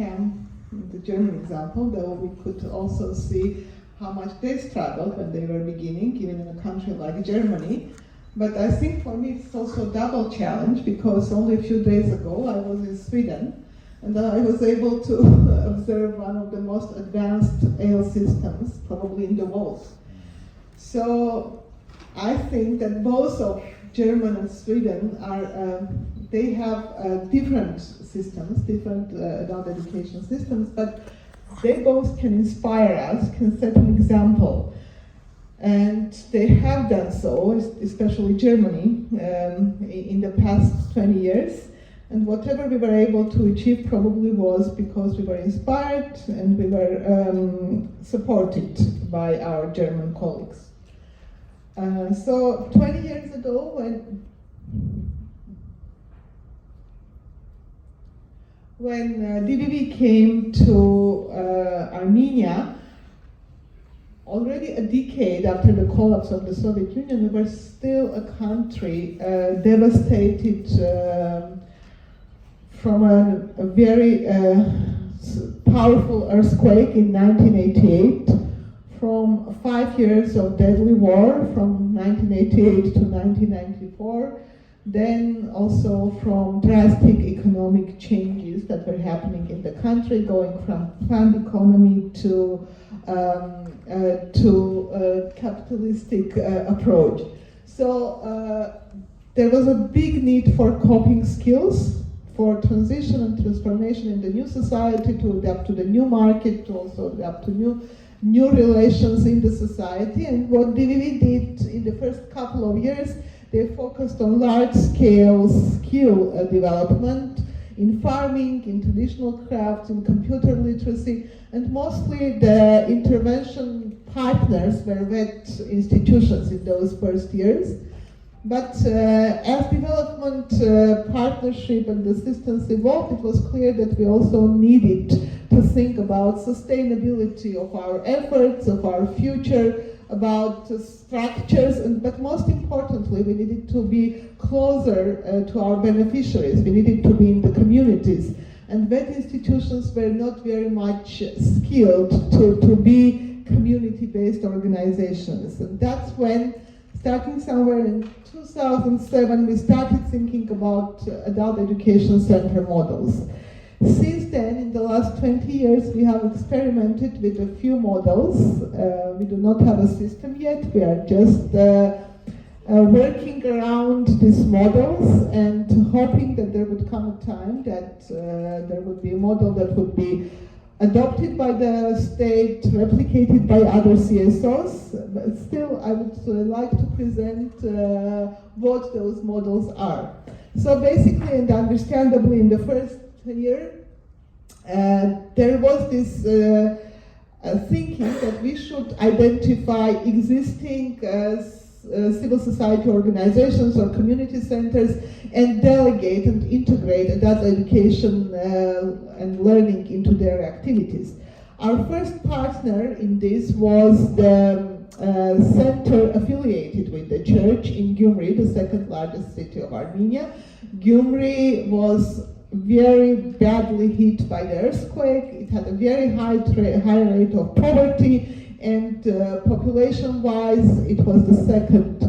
camp, the German example, though we could also see how much they struggled when they were beginning, even in a country like Germany. But I think for me it's also a double challenge, because only a few days ago I was in Sweden, and I was able to observe one of the most advanced ale systems probably in the world. So I think that both of Germany and Sweden are, they have different systems, different adult education systems, but they both can inspire us, can set an example. And they have done so, especially Germany, in the past 20 years. And whatever we were able to achieve probably was because we were inspired and we were supported by our German colleagues. So 20 years ago, when DVV came to Armenia, already a decade after the collapse of the Soviet Union, we were still a country devastated from a very powerful earthquake in 1988, from 5 years of deadly war from 1988 to 1994, then also from drastic economic changes that were happening in the country, going from planned economy to capitalistic approach. So there was a big need for coping skills, for transition and transformation in the new society, to adapt to the new market, to also adapt to new relations in the society. And what DVV did in the first couple of years, they focused on large-scale skill development in farming, in traditional crafts, in computer literacy, and mostly the intervention partners were vet institutions in those first years. But as development partnership and assistance evolved, it was clear that we also needed to think about sustainability of our efforts, of our future, about structures, but most importantly, we needed to be closer to our beneficiaries. We needed to be in the communities. And vet institutions were not very much skilled to be community-based organizations. And that's when, starting somewhere in 2007, we started thinking about adult education center models. Since then, in the last 20 years, we have experimented with a few models. We do not have a system yet. We are just working around these models and hoping that there would come a time that there would be a model that would be adopted by the state, replicated by other CSOs. But still, I would like to present what those models are. So basically, and understandably, in the first year, there was this thinking that we should identify existing civil society organizations or community centers and delegate and integrate adult education and learning into their activities. Our first partner in this was the center affiliated with the church in Gyumri, the second largest city of Armenia. Gyumri was very badly hit by the earthquake. It had a very high rate of poverty, and population-wise, it was the second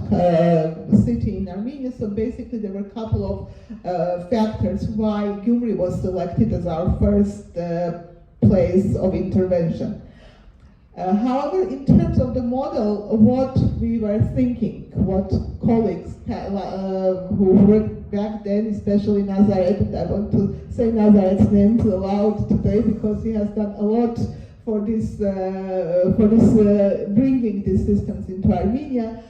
city in Armenia. So basically, there were a couple of factors why Gyumri was selected as our first place of intervention. However, in terms of the model, what we were thinking, what colleagues who worked back then, especially Nazaret, and I want to say Nazaret's name aloud today because he has done a lot for this, bringing these systems into Armenia.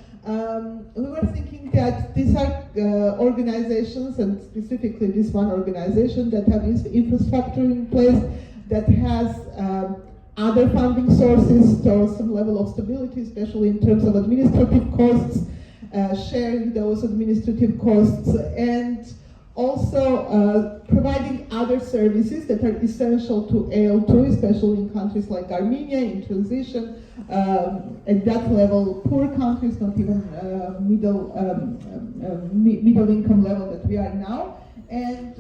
We were thinking that these are organizations, and specifically this one organization that have infrastructure in place, that has other funding sources, so some level of stability, especially in terms of administrative costs, sharing those administrative costs, and also providing other services that are essential to AL2, especially in countries like Armenia, in transition, at that level, poor countries, not even middle income level that we are now, and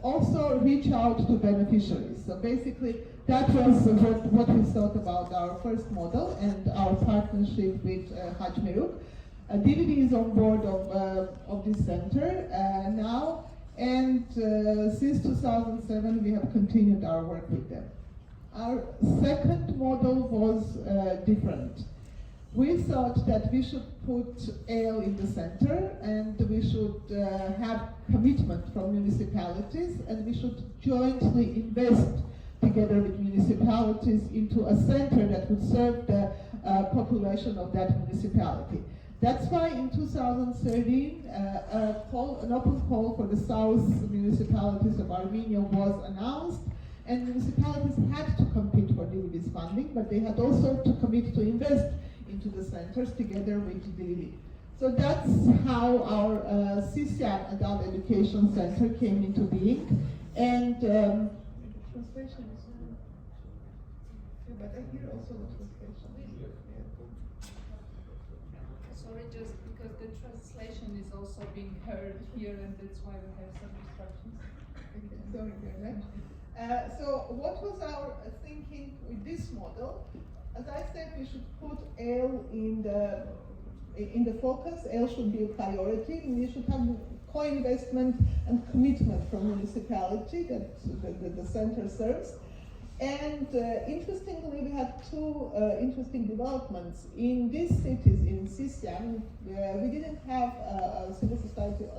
also reach out to beneficiaries. So basically, that was what we thought about our first model and our partnership with Haj Meruk. DVD is on board of this center now, and since 2007 we have continued our work with them. Our second model was different. We thought that we should put ale in the center, and we should have commitment from municipalities, and we should jointly invest together with municipalities into a center that would serve the population of that municipality. That's why in 2013, an open call for the south municipalities of Armenia was announced, and municipalities had to compete for DVB's funding, but they had also to commit to invest into the centers together with DVB. So that's how our CSAM Adult Education Center came into being. And translation is but I hear also the translation. Sorry, just because the translation is also being heard here, and that's why we have some instructions. Okay, sorry very much. So what was our thinking with this model? As I said, we should put ale in the focus. Ale should be a priority. We should have co-investment and commitment from municipality that the center serves. And interestingly, we had two interesting developments. In these cities, in CSAM, we didn't have a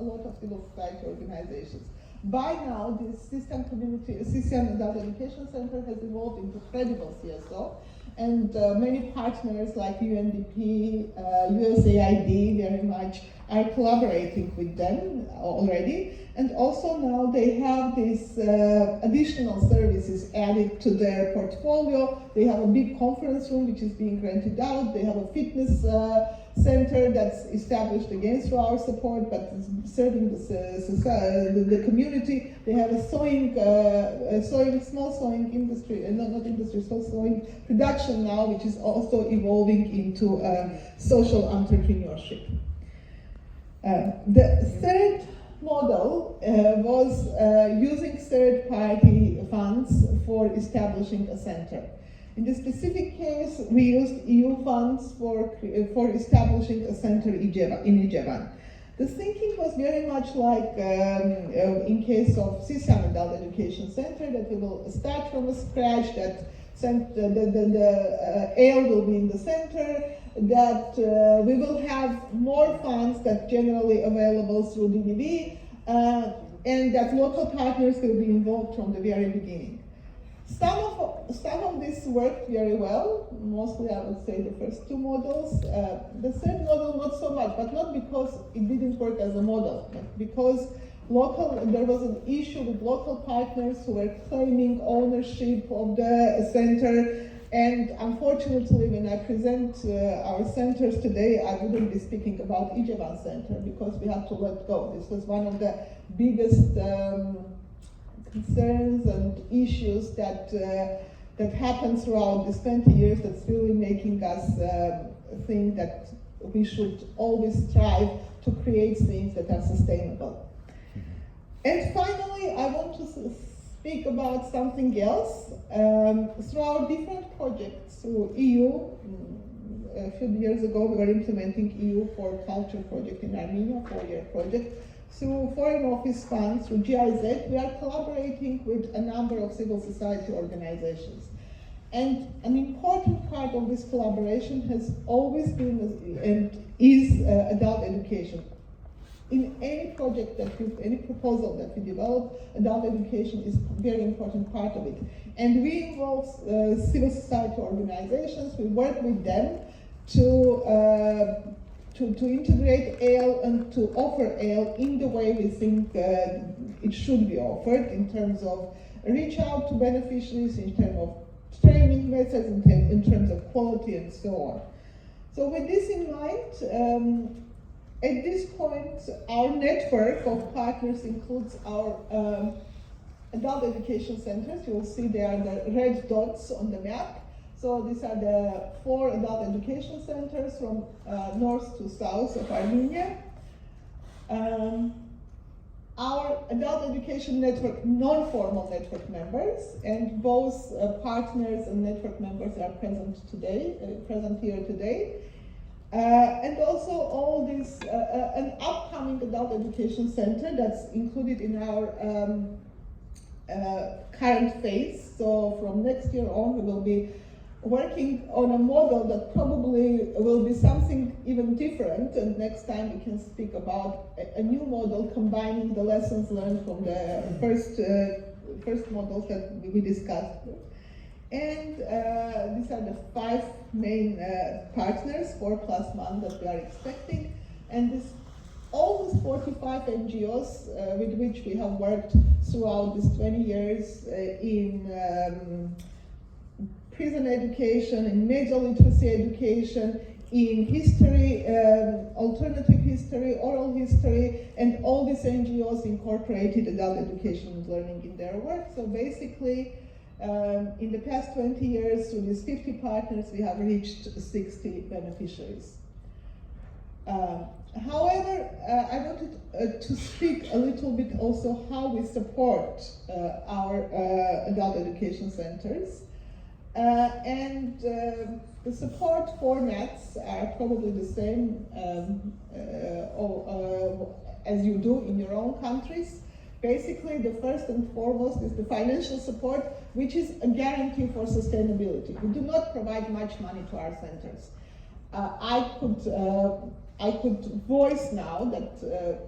lot of civil society organizations. By now, this CSAM Adult Education Center has evolved into credible CSO, and many partners like UNDP, USAID very much are collaborating with them already. And also now they have these additional services added to their portfolio. They have a big conference room which is being rented out. They have a fitness center that's established again through our support, but serving the community. They have a small sewing industry, not industry, small sewing production now, which is also evolving into social entrepreneurship. The third model was using third-party funds for establishing a center. In this specific case, we used EU funds for establishing a center in Ijevan. The thinking was very much like in case of CSAM Adult Education Center, that we will start from scratch, that the ale will be in the center, that we will have more funds that generally available through DDB, and that local partners will be involved from the very beginning. Some of this worked very well, mostly I would say the first two models. The third model not so much, but not because it didn't work as a model, but because there was an issue with local partners who were claiming ownership of the center. And unfortunately, when I present our centers today, I wouldn't be speaking about Ijevan Center because we had to let go. This was one of the biggest concerns and issues that happened throughout these 20 years that's really making us think that we should always strive to create things that are sustainable. And finally, I want to speak about something else. Through our different projects, through EU, a few years ago we were implementing EU for Culture project in Armenia, 4-year project. Through Foreign Office funds, through GIZ, we are collaborating with a number of civil society organizations. And an important part of this collaboration has always been and is adult education. In any project any proposal that we develop, adult education is a very important part of it. And we involve civil society organizations. We work with them to integrate ale and to offer ale in the way we think it should be offered, in terms of reach out to beneficiaries, in terms of training methods, in terms of quality, and so on. So with this in mind, at this point, our network of partners includes our adult education centers. You will see there are the red dots on the map. So these are the 4 adult education centers from north to south of Armenia. our adult education network non-formal network members, and both partners and network members are present here today. And also all this, an upcoming adult education center that's included in our current phase. So from next year on, we will be working on a model that probably will be something even different, and next time we can speak about a new model combining the lessons learned from the first models that we discussed. And these are the 5 main partners, 4+1 that we are expecting, and this almost 45 NGOs with which we have worked throughout these 20 years in prison education, in media literacy education, in history, alternative history, oral history, and all these NGOs incorporated adult education and learning in their work. So basically, in the past 20 years, through these 50 partners, we have reached 60 beneficiaries. However, I wanted to speak a little bit also how we support our adult education centers. The support formats are probably the same as you do in your own countries. Basically, the first and foremost is the financial support, which is a guarantee for sustainability. We do not provide much money to our centers. I could voice now that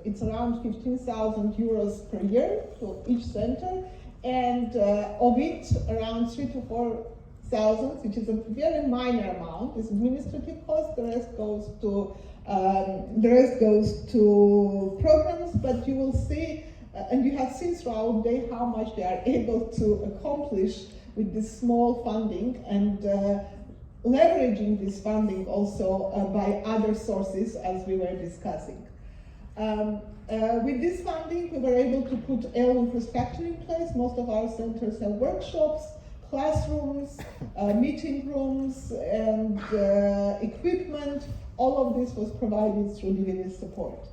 it's around 15,000 euros per year to each center, and of it, around 3,000 to 4,000, which is a very minor amount, is administrative cost. The rest goes to programs. But you will see, and you have seen throughout the day how much they are able to accomplish with this small funding, and leveraging this funding also by other sources, as we were discussing. With this funding, we were able to put all infrastructure in place. Most of our centers have workshops, classrooms, meeting rooms, and equipment. All of this was provided through dividend support.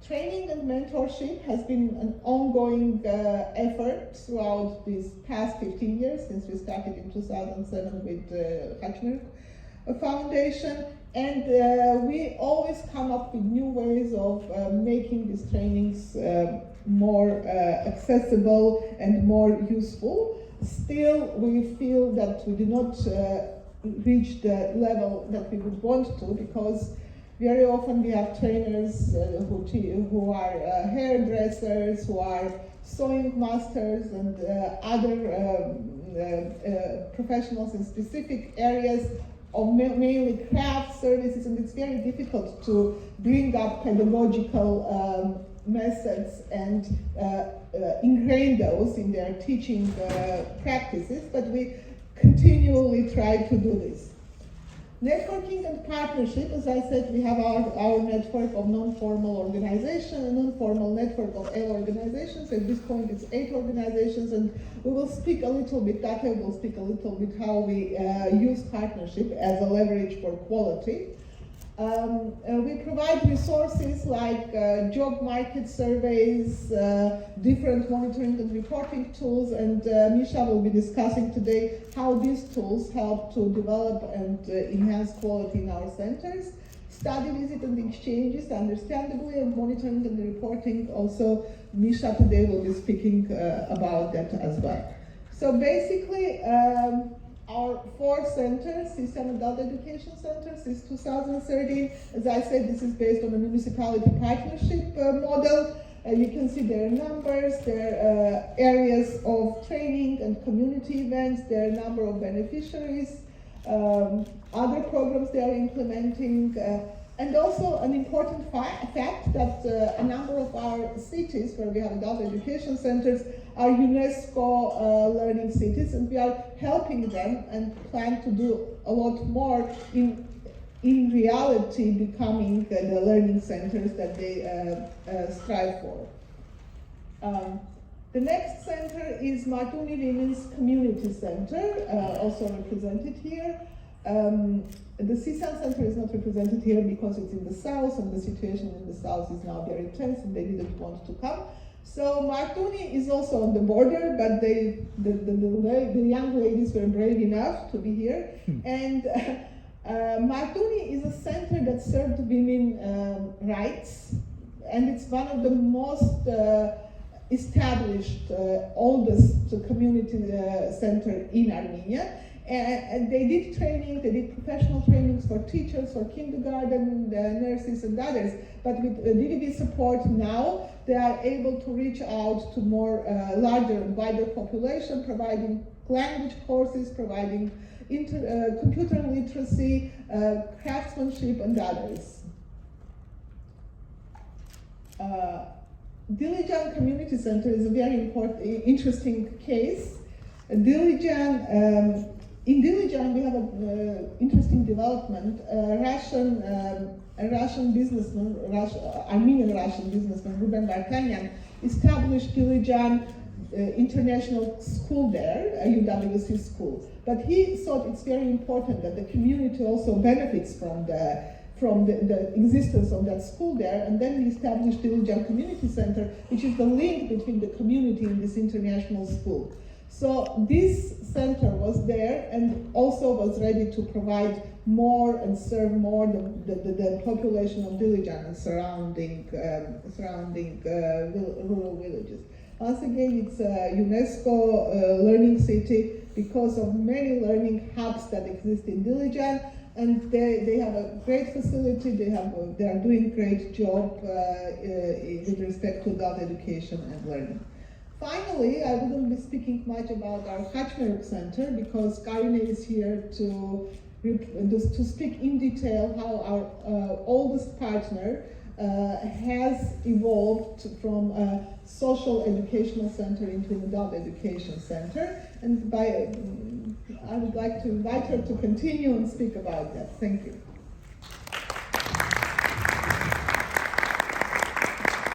Training and mentorship has been an ongoing effort throughout these past 15 years, since we started in 2007 with the Hachner Foundation. And we always come up with new ways of making these trainings more accessible and more useful. Still, we feel that we do not reach the level that we would want to, because very often we have trainers who are hairdressers, who are sewing masters, and other professionals in specific areas of mainly craft services, and it's very difficult to bring up pedagogical methods and ingrain those in their teaching practices, but we continually try to do this. Networking and partnership, as I said, we have our network of non-formal organizations, a non-formal network of 8 organizations. At this point, it's 8 organizations, and we will speak a little bit, Tata will speak a little bit how we use partnership as a leverage for quality. We provide resources like job market surveys, different monitoring and reporting tools, and Misha will be discussing today how these tools help to develop and enhance quality in our centers. Study visit and exchanges, understandably, and monitoring and reporting. Also, Misha today will be speaking about that as well. So basically, our 4 centers, system adult education centers, is 2013. As I said, this is based on a municipality partnership model. You can see their numbers, their areas of training and community events, their number of beneficiaries, other programs they are implementing, and also an important fact that a number of our cities where we have adult education centers are UNESCO learning cities, and we are helping them and plan to do a lot more in reality becoming the learning centers that they strive for. The next center is Martuni Women's Community Center, also represented here. The CSAN Center is not represented here because it's in the south, and the situation in the south is now very tense, and they didn't want to come. So Martuni is also on the border, but the young ladies were brave enough to be here. And Martuni is a center that served women rights, and it's one of the most established, oldest community center in Armenia. And they did training, they did professional trainings for teachers, for kindergarten nurses and others. But with DVB support now, they are able to reach out to more larger and wider population, providing language courses, providing computer literacy, craftsmanship, and others. Dilijan Community Center is a very interesting case. Dilijan, in Dilijan, we have an interesting development. A Russian businessman, Armenian-Russian businessman, Ruben Vartanyan, established Dilijan International School there, a UWC school. But he thought it's very important that the community also benefits from the existence of that school there, and then he established Dilijan Community Center, which is the link between the community and this international school. So this center was there and also was ready to provide more and serve more the population of Dilijan and surrounding rural villages. Once again, it's a UNESCO learning city because of many learning hubs that exist in Dilijan, and they have a great facility. They are doing great job with respect to adult education and learning. Finally, I wouldn't be speaking much about our Haçmeruk Center because Karine is here to speak in detail how our oldest partner has evolved from a social educational center into an adult education center. And I would like to invite her to continue and speak about that. Thank you.